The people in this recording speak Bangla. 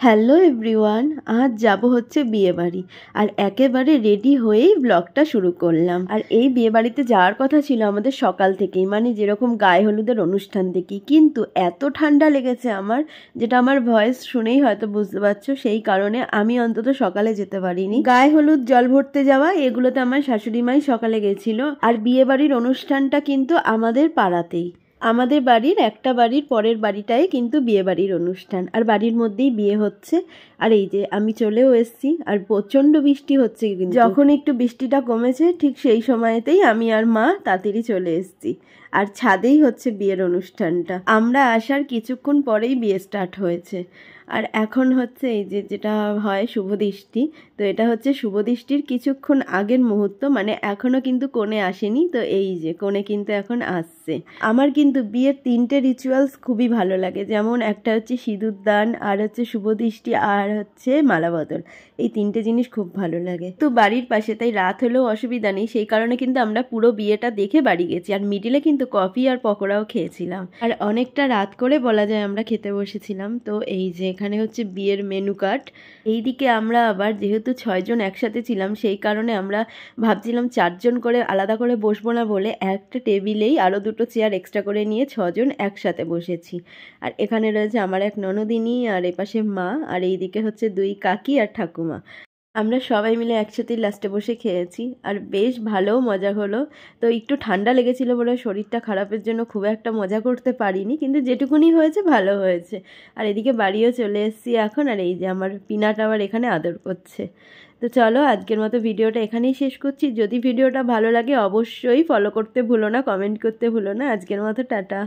হ্যালো এভরিওয়ান, আজ যাব হচ্ছে বিয়ে বাড়ি। আর একেবারে রেডি হয়েই ব্লগটা শুরু করলাম। আর এই বিয়ে বাড়িতে যাওয়ার কথা ছিল আমাদের সকাল থেকেই, মানে যেরকম গায়ে হলুদের অনুষ্ঠান থেকেই, কিন্তু এত ঠান্ডা লেগেছে আমার, যেটা আমার ভয়েস শুনেই হয়তো বুঝতে পারছো, সেই কারণে আমি অন্তত সকালে যেতে পারিনি। গায়ে হলুদ, জল ভরতে যাওয়া, এগুলোতে আমার শাশুড়ি মাই সকালে গেছিল। আর বিয়ে বাড়ির অনুষ্ঠানটা কিন্তু আমাদের পাড়াতেই, আমাদের বাড়ির একটা বাড়ির পরের বাড়িটাই কিন্তু বিয়ে বাড়ির অনুষ্ঠান, আর বাড়ির মধ্যেই বিয়ে হচ্ছে। আর এই যে আমি চলেও এসেছি, আর প্রচণ্ড বৃষ্টি হচ্ছে, কিন্তু যখন একটু বৃষ্টিটা কমেছে ঠিক সেই সময়তেই আমি আর মা তাড়াতাড়ি চলে এসেছি। আর ছাদেই হচ্ছে বিয়ের অনুষ্ঠানটা, আমরা আসার কিছুক্ষণ পরেই বিয়ে স্টার্ট হয়েছে। আর এখন হচ্ছে এই যে যেটা হয় শুভদৃষ্টি, তো এটা হচ্ছে শুভদৃষ্টির কিছুক্ষণ আগের মুহূর্ত, মানে এখনো কিন্তু কনে আসেনি, তো এই যে কনে কিন্তু এখন আসছে। আমার কিন্তু বিয়ের 3টে রিচুয়ালস খুবই ভালো লাগে, যেমন একটা হচ্ছে সিঁদুর দান, আর হচ্ছে শুভদৃষ্টি, আর হচ্ছে মালা বদল। এই 3টে জিনিস খুব ভালো লাগে। তো বাড়ির পাশে, তাই রাত হলেও অসুবিধা নেই, সেই কারণে কিন্তু আমরা পুরো বিয়েটা দেখে বাড়ি গেছি। আর মিডিলে কিন্তু কফি আর পকোড়াও খেয়েছিলাম, আর অনেকটা রাত করে বলা যায় আমরা খেতে বসেছিলাম। তো এই যে এখানে হচ্ছে বিয়ের মেনু কার্ড। এইদিকে আমরা আবার যেহেতু 6 জন একসাথে ছিলাম, সেই কারণে আমরা ভাবছিলাম 4 জন করে আলাদা করে বসবো না বলে একটা টেবিলেই আরও 2টো চেয়ার এক্সট্রা করে নিয়ে 6 জন একসাথে বসেছি। আর এখানে রয়েছে আমার এক ননদিনী, আর এপাশে মা, আর এইদিকে হচ্ছে 2 কাকি আর ঠাকুমা। আমরা সবাই মিলে একসাথে লাস্টে বসে খেয়েছি, আর বেশ ভালো মজা হলো। তো একটু ঠান্ডা লেগেছিল বলে শরীরটা খারাপের জন্য খুব একটা মজা করতে পারিনি, কিন্তু যেটুকুনি হয়েছে ভালো হয়েছে। আর এদিকে বাড়িও চলে এসেছি এখন, আর এই যে আমার পিনাট আবার এখানে আদর করছে। তো চলো আজকের মতো ভিডিওটা এখানেই শেষ করছি। যদি ভিডিওটা ভালো লাগে অবশ্যই ফলো করতে ভুলো না, কমেন্ট করতে ভুলো না। আজকের মতো টাটা।